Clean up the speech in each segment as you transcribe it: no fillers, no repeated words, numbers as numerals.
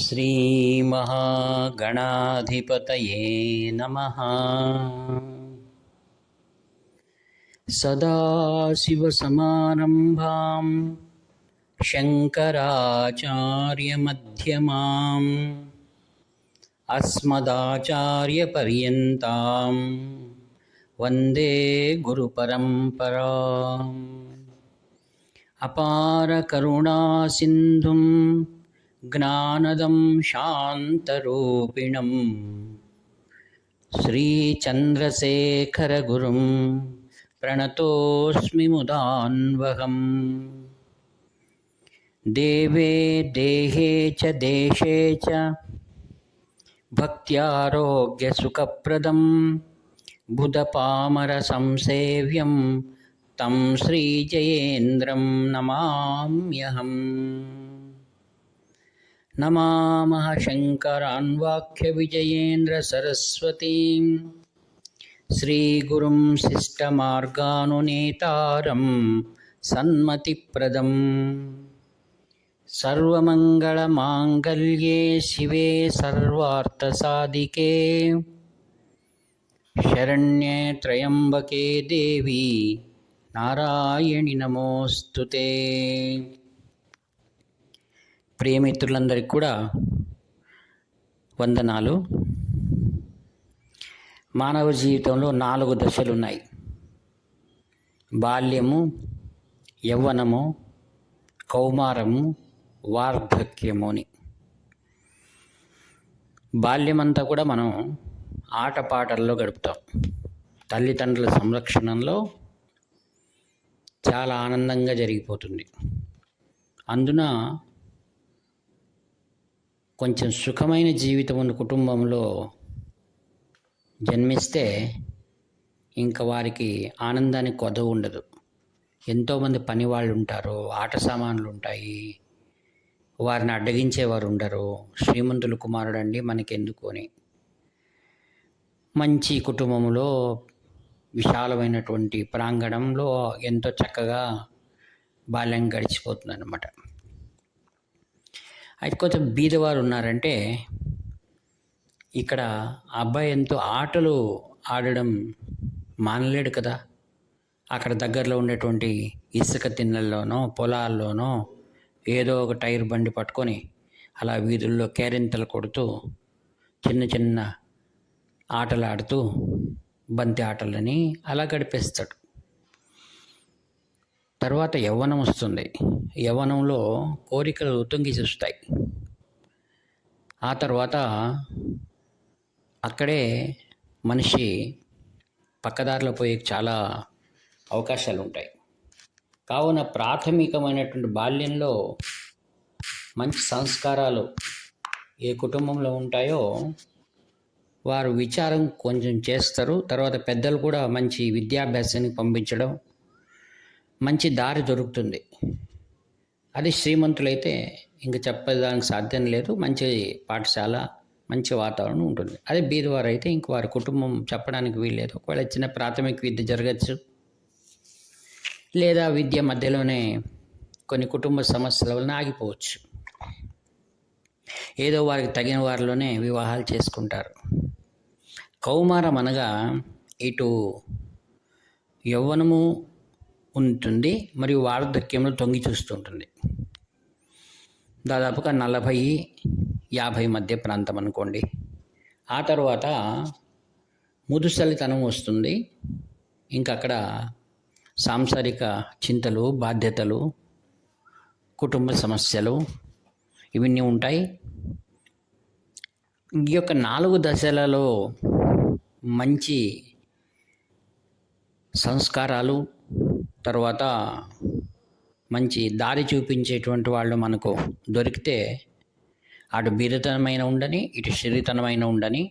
श्रीमहागणाधिपतये नमः। सदाशिवसमारम्भां शङ्कराचार्यमध्यमाम् अस्मदाचार्यपर्यन्तां वन्दे गुरुपरम्पराम्। अपारकरुणासिन्धुं ज्ञानदं शान्तरूपिणं श्रीचन्द्रशेखरगुरुं प्रणतोऽस्मि मुदान्वहम्। देवे देहे च देशे च भक्त्यारोग्यसुखप्रदं बुधपामरसंसेव्यं तं श्रीजयेन्द्रं नमाम्यहम्। नमामः शङ्करान् वाक्यविजयेन्द्रसरस्वतीं श्रीगुरुं शिष्टमार्गानुनेतारं सन्मतिप्रदम्। सर्वमङ्गलमाङ्गल्ये शिवे सर्वार्थसाधिके शरण्ये त्र्यम्बके देवी నారాయణి నమోస్తుతే. ప్రియమిత్రులందరికీ కూడా వందనాలు. మానవ జీవితంలో 4 దశలు ఉన్నాయి: బాల్యము, యవ్వనము, కౌమారము, వార్ధక్యము అని. బాల్యమంతా కూడా మనం ఆటపాటల్లో గడుపుతాం. తల్లిదండ్రుల సంరక్షణలో చాలా ఆనందంగా జరిగిపోతుంది. అందున కొంచెం సుఖమైన జీవితం ఉన్న కుటుంబంలో జన్మిస్తే ఇంకా వారికి ఆనందానికి కొదవ ఉండదు. ఎంతోమంది పని వాళ్ళు ఉంటారు, ఆట సామాన్లు ఉంటాయి, వారిని అడ్డగించేవారు ఉండరు. శ్రీమంతుల కుమారుడు అండి మనకెందుకు అని. మంచి కుటుంబంలో విశాలమైనటువంటి ప్రాంగణంలో ఎంతో చక్కగా బాల్యం గడిచిపోతుంది అన్నమాట. అయితే కొంచెం బీదవారు ఉన్నారంటే ఇక్కడ అబ్బాయి ఎంతో ఆటలు ఆడడం మానలేడు కదా. అక్కడ దగ్గరలో ఉండేటువంటి ఇసుక తిన్నెల్లోనో పొలాల్లోనో ఏదో ఒక టైర్ బండి పట్టుకొని అలా వీధుల్లో కేరింతలు కొడుతూ చిన్న చిన్న ఆటలు ఆడుతూ బంతి ఆటలని అలా గడిపేస్తాడు. తర్వాత యవ్వనం వస్తుంది. యవ్వనంలో కోరికలు ఉత్తుంగి చూస్తాయి. ఆ తర్వాత అక్కడే మనిషి పక్కదారిలో పోయే చాలా అవకాశాలు ఉంటాయి. కావున ప్రాథమికమైనటువంటి బాల్యంలో మంచి సంస్కారాలు ఏ కుటుంబంలో ఉంటాయో వారు విచారం కొంచెం చేస్తారు. తర్వాత పెద్దలు కూడా మంచి విద్యాభ్యాసానికి పంపించడం, మంచి దారి దొరుకుతుంది. అది శ్రీమంతులైతే ఇంక చెప్పేదానికి సాధ్యం లేదు. మంచి పాఠశాల, మంచి వాతావరణం ఉంటుంది. అదే బీదవారు అయితే ఇంక వారి కుటుంబం చెప్పడానికి వీల్లేదు. ఒకవేళ చిన్న ప్రాథమిక విద్య జరగచ్చు, లేదా విద్య మధ్యలోనే కొన్ని కుటుంబ సమస్యల వలన ఆగిపోవచ్చు. ఏదో వారికి తగిన వారిలోనే వివాహాలు చేసుకుంటారు. కౌమారం అనగా ఇటు యవ్వనము ఉంటుంది మరియు వార్ధక్యంలో తొంగి చూస్తుంటుంది. దాదాపుగా 40-50 మధ్య ప్రాంతం అనుకోండి. ఆ తర్వాత ముదుసలితనం వస్తుంది. ఇంకా అక్కడ సాంసారిక చింతలు, బాధ్యతలు, కుటుంబ సమస్యలు ఇవన్నీ ఉంటాయి. ఈ యొక్క 4 దశలలో మంచి సంస్కారాలు, తర్వాత మంచి దారి చూపించేటువంటి వాళ్ళు మనకు దొరికితే అటు బీదతనమైన ఉండని, ఇటు సిరితనమైన ఉండని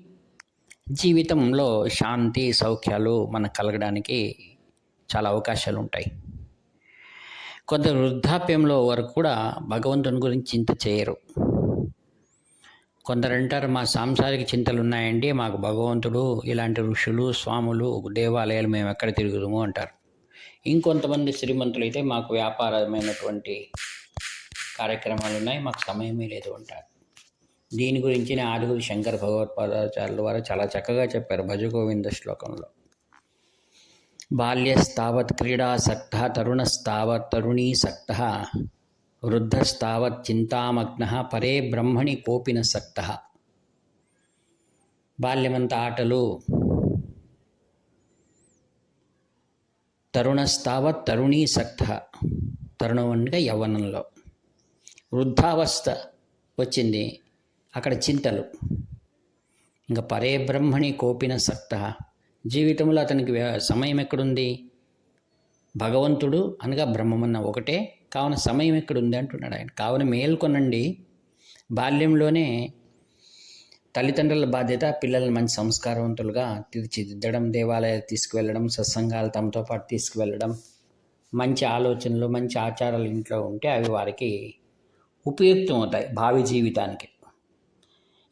జీవితంలో శాంతి సౌఖ్యాలు మనకు కలగడానికి చాలా అవకాశాలు ఉంటాయి. కొంత వృద్ధాప్యంలో వరకు కూడా భగవంతుని గురించి చింత చేయరు. కొందరు అంటారు, మా సాంసారిక చింతలు ఉన్నాయండి, మాకు భగవంతుడు, ఇలాంటి ఋషులు, స్వాములు, దేవాలయాలు మేము ఎక్కడ తిరుగుదాము అంటారు. ఇంకొంతమంది శ్రీమంతులు అయితే మాకు వ్యాపారమైనటువంటి కార్యక్రమాలు ఉన్నాయి, మాకు సమయమే లేదు అంటారు. దీని గురించిన ఆదిగురు శంకర భగవత్పాదాచార్యుల వారు చాలా చక్కగా చెప్పారు భజగోవింద శ్లోకంలో. బాల్యస్తావత్ క్రీడాసక్త, తరుణస్తావత్ తరుణీసక్త, వృద్ధస్తావత్ చింతామగ్న, పరే బ్రహ్మణి కోపిన సక్త. బాల్యమంతా ఆటలు, తరుణస్తావత్ తరుణీసక్త, తరుణం అనగా యవ్వనంలో, వృద్ధావస్థ వచ్చింది అక్కడ చింతలు, ఇంకా పరే బ్రహ్మణి కోపిన సక్త. జీవితంలో అతనికి సమయం ఎక్కడుంది? భగవంతుడు అనగా బ్రహ్మమన్న ఒకటే, కావున సమయం ఎక్కడుంది అంటున్నాడు ఆయన. కావున మేల్కొనండి. బాల్యంలోనే తల్లిదండ్రుల బాధ్యత పిల్లల్ని మంచి సంస్కారవంతులుగా తీర్చిదిద్దడం, దేవాలయాలు తీసుకువెళ్ళడం, సత్సంగాలు తమతో పాటు తీసుకువెళ్ళడం, మంచి ఆలోచనలు మంచి ఆచారాలు ఇంట్లో ఉంటే అవి వారికి ఉపయుక్తం అవుతాయి భావి జీవితానికి.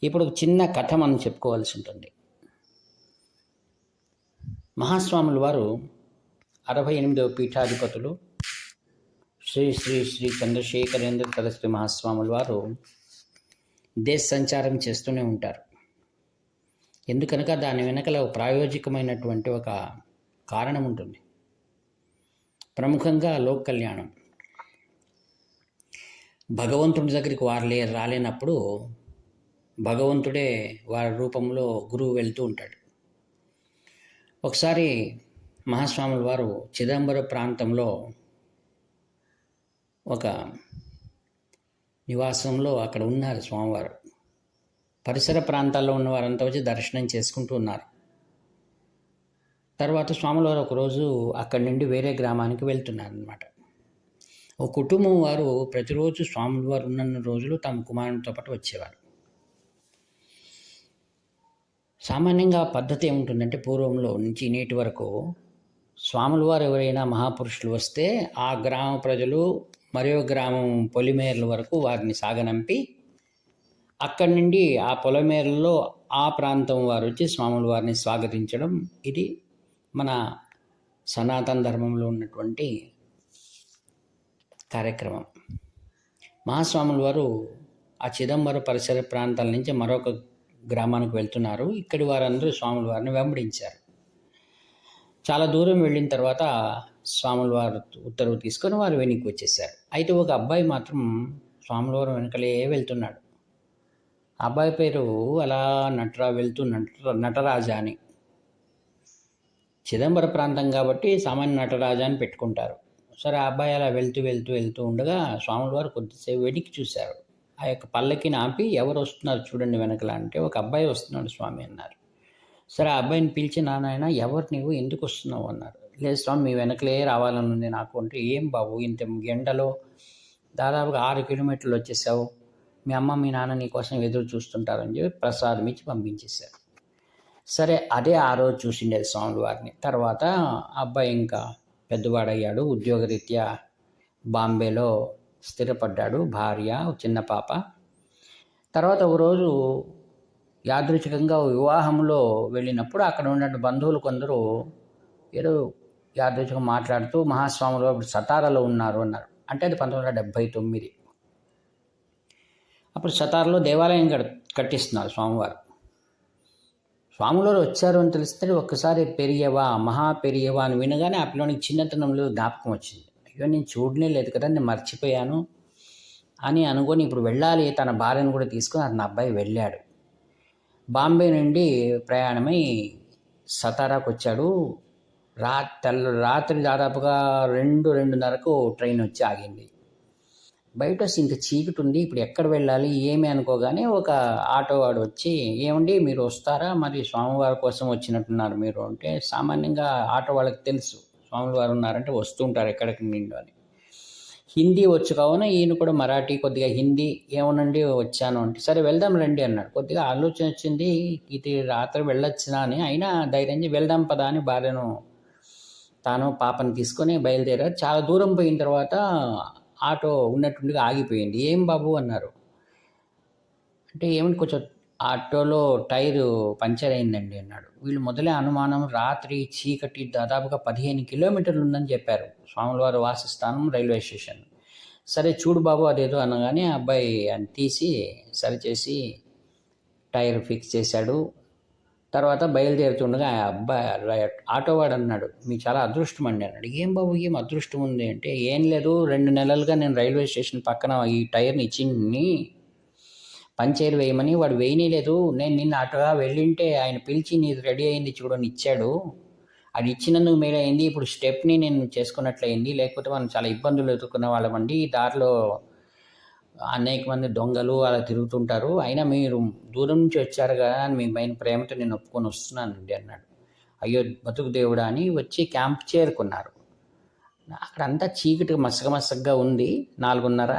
ఇప్పుడు చిన్న కథ మనం చెప్పుకోవాల్సి ఉంటుంది. మహాస్వాముల వారు 68వ పీఠాధిపతులు శ్రీ శ్రీ శ్రీ చంద్రశేఖరేంద్ర సరస్వతి మహాస్వాముల వారు దేశ సంచారం చేస్తూనే ఉంటారు. ఎందుకనగా దాని వెనకల ప్రాయోజికమైనటువంటి ఒక కారణం ఉంటుంది. ప్రముఖంగా లోక్ కళ్యాణం. భగవంతుడి దగ్గరికి వారు రాలేనప్పుడు భగవంతుడే వారి రూపంలో గురువు వెళ్తూ ఉంటాడు. ఒకసారి మహాస్వాముల వారు చిదంబర ప్రాంతంలో ఒక నివాసంలో అక్కడ ఉన్నారు స్వామివారు. పరిసర ప్రాంతాల్లో ఉన్న వారంతా వచ్చి దర్శనం చేసుకుంటూ ఉన్నారు. తర్వాత స్వాముల వారు ఒకరోజు అక్కడి నుండి వేరే గ్రామానికి వెళ్తున్నారనమాట. ఒక కుటుంబం వారు ప్రతిరోజు స్వాముల వారు ఉన్న రోజులు తమ కుమారునితో పాటు వచ్చేవారు. సామాన్యంగా పద్ధతి ఏముంటుందంటే పూర్వంలో నుంచి నేటి వరకు స్వాముల వారు ఎవరైనా మహాపురుషులు వస్తే ఆ గ్రామ ప్రజలు మరో గ్రామం పొలిమేర్ల వరకు వారిని సాగనంపి అక్కడి నుండి ఆ పొలిమేర్లలో ఆ ప్రాంతం వారు వచ్చి స్వాముల వారిని స్వాగతించడం ఇది మన సనాతన ధర్మంలో ఉన్నటువంటి కార్యక్రమం. మహాస్వాముల వారు ఆ చిదంబర పరిసర ప్రాంతాల నుంచి మరొక గ్రామానికి వెళ్తున్నారు. ఇక్కడి వారందరూ స్వాముల వారిని వెంబడించారు. చాలా దూరం వెళ్ళిన తర్వాత స్వాముల వారు ఉత్తర్వు తీసుకొని వారు వెనక్కి వచ్చేసారు. అయితే ఒక అబ్బాయి మాత్రం స్వాముల వారు వెనకలే వెళ్తున్నాడు. అబ్బాయి పేరు అలా నటరాజా అని. చిదంబర ప్రాంతం కాబట్టి సామాన్య నటరాజా అని పెట్టుకుంటారు. సరే, ఆ అబ్బాయి అలా వెళ్తూ వెళ్తూ వెళ్తూ ఉండగా స్వాముల వారు కొద్దిసేపు వెనక్కి చూశారు. ఆ యొక్క పల్లకిని ఆపి ఎవరు వస్తున్నారు చూడండి వెనకలా అంటే, ఒక అబ్బాయి వస్తున్నాడు స్వామి అన్నారు. సరే, ఆ అబ్బాయిని పిలిచి నాయన ఎవరు నీవు, ఎందుకు వస్తున్నావు అన్నారు. లేదు స్వామి, మీ వెనకలే రావాలని ఉంది నాకు అంటే. ఏం బాబు, ఇంత ఎండలో దాదాపుగా 6 కిలోమీటర్లు వచ్చేసావు, మీ అమ్మ మీ నాన్న నీ కోసం ఎదురు చూస్తుంటారని చెప్పి ప్రసాదం ఇచ్చి పంపించేశారు. సరే, అదే ఆ రోజు చూసిండేది స్వాముల వారిని. తర్వాత అబ్బాయి ఇంకా పెద్దవాడయ్యాడు, ఉద్యోగరీత్యా బాంబేలో స్థిరపడ్డాడు, భార్య, చిన్న పాప. తర్వాత ఒకరోజు యాదృచ్ఛికంగా వివాహంలో వెళ్ళినప్పుడు అక్కడ ఉన్న బంధువులు కొందరు ఏదో యాదృచ్ఛికంగా మాట్లాడుతూ మహాస్వాములు ఇప్పుడు సతారాలో ఉన్నారు అన్నారు. అంటే అది 1979. అప్పుడు సతారాలో దేవాలయం కట్టిస్తున్నారు స్వామివారు. స్వాములు వచ్చారు అని తెలిస్తే ఒక్కసారి పెరియవా, మహా పెరియవా అని వినగానే ఆ పిల్లోనికి చిన్నతనంలో జ్ఞాపకం వచ్చింది. అయ్యో, నేను చూడనే లేదు కదా, నేను మర్చిపోయాను అని అనుకొని ఇప్పుడు వెళ్ళాలి. తన భార్యను కూడా తీసుకొని అతని అబ్బాయి వెళ్ళాడు. బాంబే నుండి ప్రయాణమై సతారాకు వచ్చాడు. రాత్రి దాదాపుగా 2-2:30కు ట్రైన్ వచ్చి ఆగింది. బయట ఇంత చీకటి ఉంది, ఇప్పుడు ఎక్కడ వెళ్ళాలి ఏమి అనుకోగానే ఒక ఆటో వాడు వచ్చి, ఏమండి మీరు వస్తారా, మరి స్వామివారి కోసం వచ్చినట్టున్నారు మీరు అంటే, సామాన్యంగా ఆటో వాళ్ళకి తెలుసు స్వాముల వారు ఉన్నారంటే వస్తుంటారు ఎక్కడికి నిండు అని. హిందీ వచ్చు కావున ఈయన కూడా మరాఠీ కొద్దిగా హిందీ, ఏమోనండి వచ్చాను అంటే, సరే వెళ్దాం రండి అన్నాడు. కొద్దిగా ఆలోచన వచ్చింది, ఇది రాత్రి వెళ్ళొచ్చినా అని. అయినా ధైర్యం వెళ్దాం పదా అని భార్యను తాను పాపను తీసుకొని బయలుదేరారు. చాలా దూరం పోయిన తర్వాత ఆటో ఉన్నట్టుండిగా ఆగిపోయింది. ఏం బాబు అన్నారు అంటే, ఏమిటి కొంచెం ఆటోలో టైరు పంచర్ అయిందండి అన్నాడు. వీళ్ళు మొదలే అనుమానం, రాత్రి చీకటి, దాదాపుగా 15 కిలోమీటర్లు ఉందని చెప్పారు స్వాముల వారు వాసస్థానం రైల్వే స్టేషన్. సరే చూడు బాబు అదేదో అనగానే అబ్బాయి అని తీసి సరిచేసి టైర్ ఫిక్స్ చేశాడు. తర్వాత బయలుదేరుతుండగా ఆ అబ్బాయి ఆటోవాడు అన్నాడు, మీకు చాలా అదృష్టం అండి అన్నాడు. ఏం బాబు ఏం అదృష్టం ఉంది అంటే, ఏం లేదు 2 నెలలుగా నేను రైల్వే స్టేషన్ పక్కన ఈ టైర్ని ఇచ్చింది పంచర్ వేయమని, వాడు వేయనీలేదు. నేను నిన్న అటుగా వెళ్ళింటే ఆయన పిలిచి నీది రెడీ అయింది చూడని ఇచ్చాడు. అది ఇచ్చినందుకు మేలు అయింది. ఇప్పుడు స్టెప్ని నేను చేసుకున్నట్లయింది. లేకపోతే మనం చాలా ఇబ్బందులు ఎదుర్కొన్న వాళ్ళమండి. దారిలో అనేక మంది దొంగలు అలా తిరుగుతుంటారు. అయినా మీరు దూరం నుంచి వచ్చారు కదా అని మీ పైన ప్రేమతో నేను ఒప్పుకొని వస్తున్నానండి అన్నాడు. అయ్యో బతుకు దేవుడా అని వచ్చి క్యాంప్ చేరుకున్నారు. అక్కడంతా చీకటిగా మసగగా ఉంది. 4:30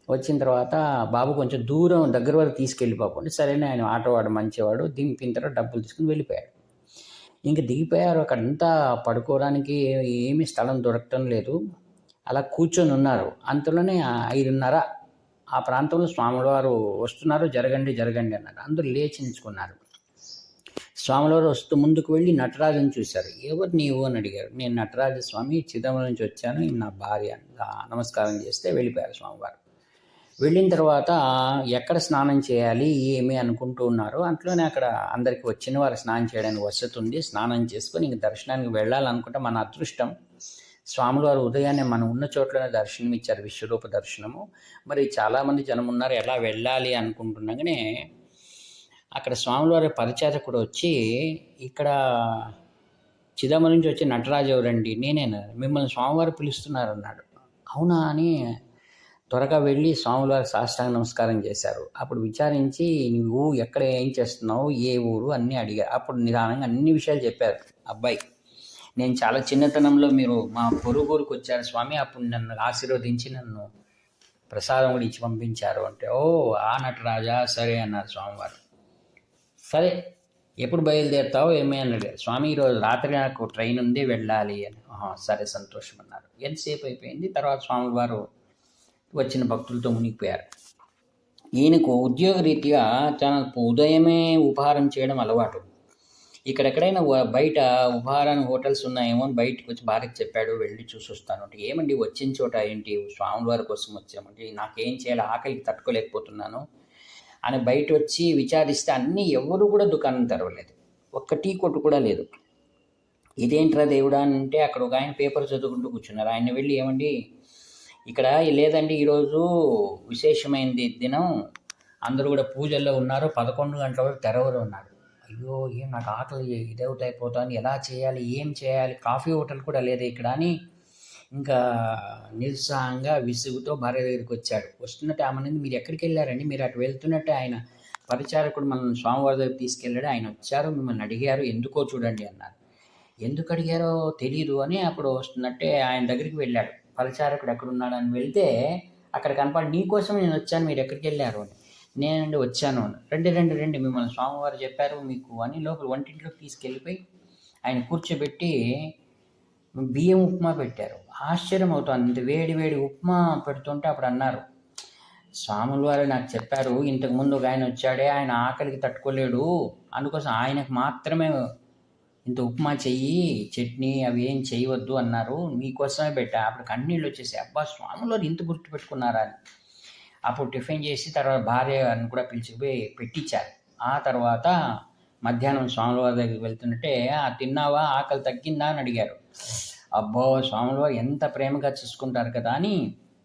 వచ్చిన తర్వాత బాబు కొంచెం దూరం దగ్గర వరకు తీసుకెళ్ళిపోకండి. సరేనే ఆయన ఆటోవాడు మంచివాడు. దింపిన తర్వాత డబ్బులు తీసుకుని వెళ్ళిపోయాడు. ఇంక దిగిపోయారు. అక్కడంతా పడుకోవడానికి ఏమీ స్థలం దొరకటం లేదు. అలా కూర్చొని ఉన్నారు. అంతలోనే 5:30 ఆ ప్రాంతంలో స్వాముల వారు వస్తున్నారు. జరగండి అన్నారు. అందరూ లేచి నిల్చుకున్నారు. స్వాముల వారు వస్తూ ముందుకు వెళ్ళి నటరాజుని చూశారు. ఎవరు నీవు అని అడిగారు. నేను నటరాజ స్వామి, చిదంబరం నుంచి వచ్చాను, నా భార్య నమస్కారం చేస్తే వెళ్ళిపోయారు స్వామివారు. వెళ్ళిన తర్వాత ఎక్కడ స్నానం చేయాలి ఏమి అనుకుంటూ ఉన్నారు. అంట్లోనే అక్కడ అందరికి వచ్చిన వారు స్నానం చేయడానికి వసతి ఉంది. స్నానం చేసుకొని ఇంక దర్శనానికి వెళ్ళాలనుకుంటే మన అదృష్టం స్వాముల వారు ఉదయాన్నే మనం ఉన్న చోట్లోనే దర్శనం ఇచ్చారు, విశ్వరూప దర్శనము. మరి చాలామంది జనం ఉన్నారు, ఎలా వెళ్ళాలి అనుకుంటున్నాగానే అక్కడ స్వాముల వారి పరిచారకుడు వచ్చి, ఇక్కడ చిదంబరం నుంచి వచ్చి నటరాజు ఎవరండి? నేనేనా, మిమ్మల్ని స్వామివారు పిలుస్తున్నారు అన్నాడు. అవునా అని త్వరగా వెళ్ళి స్వాముల వారికి సాష్టాంగ నమస్కారం చేశారు. అప్పుడు విచారించి నువ్వు ఎక్కడ ఏం చేస్తున్నావు, ఏ ఊరు అన్నీ అడిగారు. అప్పుడు నిదానంగా అన్ని విషయాలు చెప్పారు అబ్బాయి. నేను చాలా చిన్నతనంలో మీరు మా పొరుగురికి వచ్చారు స్వామి, అప్పుడు నన్ను ఆశీర్వదించి నన్ను ప్రసాదం కూడా ఇచ్చి పంపించారు అంటే, ఓ ఆ నటరాజా, సరే అన్నారు స్వామివారు. సరే ఎప్పుడు బయలుదేరుతావు ఏమీ అన్నాడు. స్వామి ఈరోజు రాత్రి నాకు ట్రైన్ ఉంది వెళ్ళాలి అని. సరే సంతోషం అన్నారు. ఎంతసేపు అయిపోయింది. తర్వాత స్వామి వారు వచ్చిన భక్తులతో మునిగిపోయారు. ఈయనకు ఉద్యోగరీత్యా తన ఉదయమే ఉపహారం చేయడం అలవాటు. ఇక్కడెక్కడైనా బయట ఉపహారాన్ని హోటల్స్ ఉన్నాయేమో అని బయటకు వచ్చి భార్యకు చెప్పాడు, వెళ్ళి చూసి వస్తాను అంటే, ఏమండి వచ్చిన చోట ఏంటి, స్వామివారి కోసం వచ్చామంటే, నాకేం చేయాలి, ఆకలికి తట్టుకోలేకపోతున్నాను అని బయట వచ్చి విచారిస్తే అన్నీ ఎవరు కూడా దుకాణం తెరవలేదు, ఒక్క టీ కొట్టు కూడా లేదు. ఇదేంట్రా దేవుడా అని అంటే అక్కడ ఒక ఆయన పేపర్ చదువుకుంటూ కూర్చున్నారు. ఆయన వెళ్ళి, ఏమండి ఇక్కడ లేదండి ఈరోజు విశేషమైనది దినం, అందరూ కూడా పూజల్లో ఉన్నారు, 11 గంటల వరకు తెరవరు ఉన్నారు. అయ్యో ఏం నాకు ఆకలి ఇదవుట్ అయిపోతాను, ఎలా చేయాలి, ఏం చేయాలి, కాఫీ హోటల్ కూడా లేదు ఇక్కడ అని ఇంకా నిరుత్సాహంగా విసుగుతో భార్య దగ్గరికి వచ్చాడు. వస్తున్నట్టు ఆమె, మీరు ఎక్కడికి వెళ్ళారండి, మీరు అటు వెళ్తున్నట్టే ఆయన పరిచారకుడు మనల్ని స్వామివారి దగ్గర తీసుకెళ్ళాడు, ఆయన వచ్చారు మిమ్మల్ని అడిగారు, ఎందుకో చూడండి అన్నారు. ఎందుకు అడిగారో తెలియదు అని అప్పుడు వస్తున్నట్టే ఆయన దగ్గరికి వెళ్ళాడు. పరిచారకుడు ఎక్కడున్నాడు అని వెళ్తే అక్కడ కనపడి, నీకోసం నేను వచ్చాను, మీరు ఎక్కడికి వెళ్ళారు అని. నేనండి వచ్చాను అని. రండి మిమ్మల్ని స్వామివారు చెప్పారు మీకు అని లోపల వంటింట్లోకి తీసుకెళ్ళిపోయి ఆయన కూర్చోబెట్టి బియ్యం ఉప్మా పెట్టారు. ఆశ్చర్యం అవుతుంది, వేడి ఉప్మా పెడుతుంటే అప్పుడు అన్నారు, స్వాముల వారు నాకు చెప్పారు, ఇంతకుముందు ఒక ఆయన వచ్చాడే, ఆయన ఆకలికి తట్టుకోలేడు, అందుకోసం ఆయనకు మాత్రమే ఇంత ఉప్మా చెయ్యి, చట్నీ అవి ఏం చేయవద్దు అన్నారు, మీకోసమే పెట్టా. అప్పుడు కన్నీళ్ళు వచ్చేసాయి. అబ్బా స్వాముల వారు ఇంత గుర్తుపెట్టుకున్నారా అని. అప్పుడు టిఫిన్ చేసి తర్వాత భార్యను కూడా పిలిచిపోయి పెట్టించారు. ఆ తర్వాత మధ్యాహ్నం స్వాముల వారి దగ్గరికి వెళ్తుంటే, తిన్నావా, ఆకలి తగ్గిందా అని అడిగారు. అబ్బో స్వాముల వారు ఎంత ప్రేమగా చూసుకుంటారు కదా అని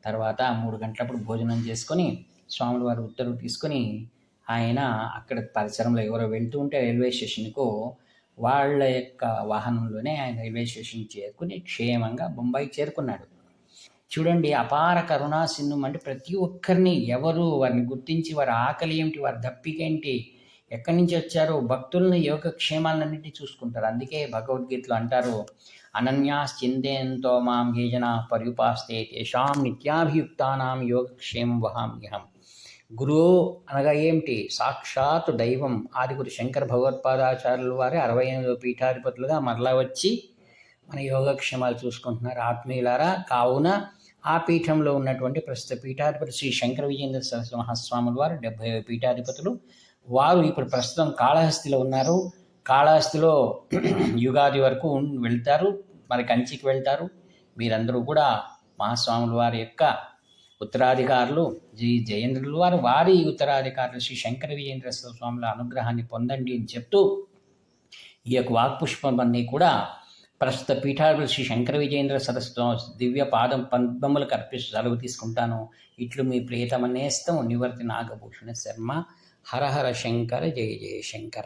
తర్వాత 3 గంటలప్పుడు భోజనం చేసుకొని స్వాముల వారు ఉత్తర్వు తీసుకొని ఆయన అక్కడ పరిసరంలో ఎవరో వెళ్తూ ఉంటే రైల్వే స్టేషన్కు వాళ్ళ యొక్క వాహనంలోనే ఆయన రైల్వే స్టేషన్ చేరుకుని క్షేమంగా బొంబాయి చేరుకున్నాడు. చూడండి, అపార కరుణా సింధు అంటే ప్రతి ఒక్కరిని ఎవరు వారిని గుర్తించి వారి ఆకలి ఏమిటి, వారి దప్పిక ఏంటి, ఎక్కడి నుంచి వచ్చారో భక్తులను యోగక్షేమాలన్నింటినీ చూసుకుంటారు. అందుకే భగవద్గీతలో అంటారు, అనన్యాశ్చింతయంతో మాం ఏ జనాః పర్యుపాస్తే తేషాం నిత్యాభియుక్తానాం యోగక్షేమం వహామ్యహం. గురువు అనగా ఏమిటి, సాక్షాత్ దైవం. ఆదిగురు శంకర భగవత్పాదాచార్యుల వారి 68వ పీఠాధిపతులుగా మరలా వచ్చి మన యోగక్షేమాలు చూసుకుంటున్నారు. ఆత్మీయులారా, కావున ఆ పీఠంలో ఉన్నటువంటి ప్రస్తుత పీఠాధిపతి శ్రీ శంకర విజయేంద్ర సరస్వతి మహాస్వాముల వారు 70వ పీఠాధిపతులు. వారు ఇప్పుడు ప్రస్తుతం కాళహస్తిలో ఉన్నారు. కాళహస్తిలో యుగాది వరకు వెళ్తారు, మరి కంచికి వెళ్తారు. మీరందరూ కూడా మహాస్వాముల వారి యొక్క ఉత్తరాధికారులు జయేంద్రులు వారు వారి ఉత్తరాధికారులు శ్రీ శంకర విజయేంద్ర స్వాముల అనుగ్రహాన్ని పొందండి అని చెప్తూ ఈ యొక్క వాక్పుష్పమన్నీ కూడా ప్రస్తుత పీఠాధిపతి శ్రీ శంకర విజయేంద్ర సరస్వతి దివ్య పాదం పద్మములకు అర్పిస్తూ సెలవు తీసుకుంటాను. ఇట్లు మీ ప్రియతమ నేస్తం నివర్తి నాగభూషణ శర్మ. హర హర శంకర, జయ జయ శంకర.